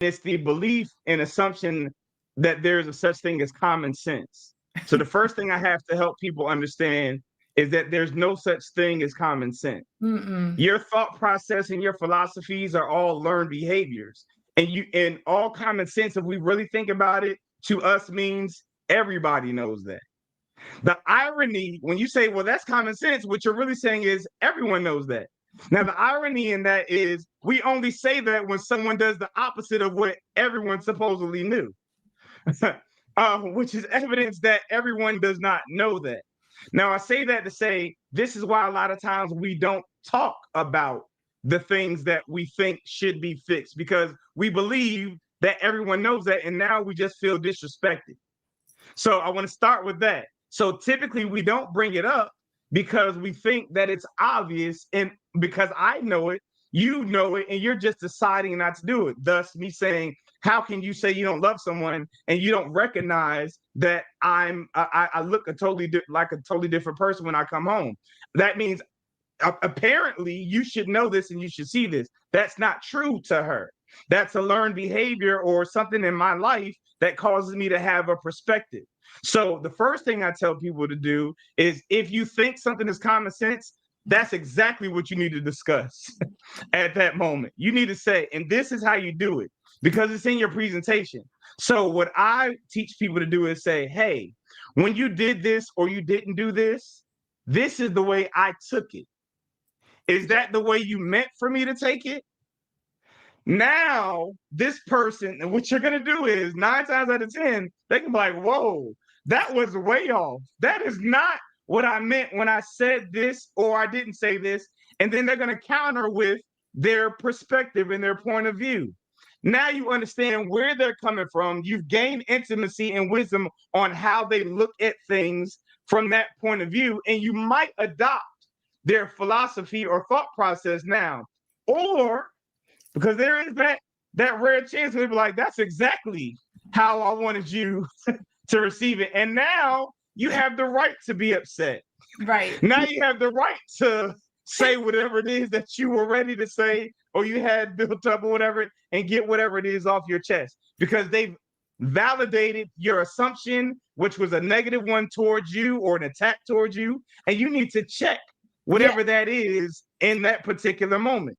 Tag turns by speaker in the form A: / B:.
A: it's the belief and assumption that there's a such thing as common sense. So the first thing I have to help people understand is that there's no such thing as common sense.
B: Mm-mm.
A: Your thought process and your philosophies are all learned behaviors. And all common sense, if we really think about it, to us means everybody knows that. The irony, when you say, well, that's common sense, what you're really saying is everyone knows that. Now, the irony in that is we only say that when someone does the opposite of what everyone supposedly knew, which is evidence that everyone does not know that. Now, I say that to say this is why a lot of times we don't talk about the things that we think should be fixed because we believe that everyone knows that, and now we just feel disrespected. So I want to start with that. So typically we don't bring it up because we think that it's obvious, and because I know it, you know it, and you're just deciding not to do it. Thus, me saying, how can you say you don't love someone and you don't recognize that I look like a totally different person when I come home? That means apparently you should know this and you should see this. That's not true to her. That's a learned behavior or something in my life that causes me to have a perspective. So the first thing I tell people to do is if you think something is common sense, that's exactly what you need to discuss at that moment. You need to say, and this is how you do it because it's in your presentation. So what I teach people to do is say, hey, when you did this or you didn't do this, this is the way I took it. Is that the way you meant for me to take it? Now, this person, and what you're going to do is 9 times out of 10, they can be like, whoa, that was way off. That is not what I meant when I said this or I didn't say this. And then they're going to counter with their perspective and their point of view. Now you understand where they're coming from. You've gained intimacy and wisdom on how they look at things from that point of view. And you might adopt their philosophy or thought process now. Or because there is that rare chance where they be like, that's exactly how I wanted you to receive it. And now you have the right to be upset.
B: Right.
A: Now you have the right to say whatever it is that you were ready to say or you had built up or whatever and get whatever it is off your chest because they've validated your assumption, which was a negative one towards you or an attack towards you. And you need to check
B: Yeah.
A: whatever that is in that particular moment.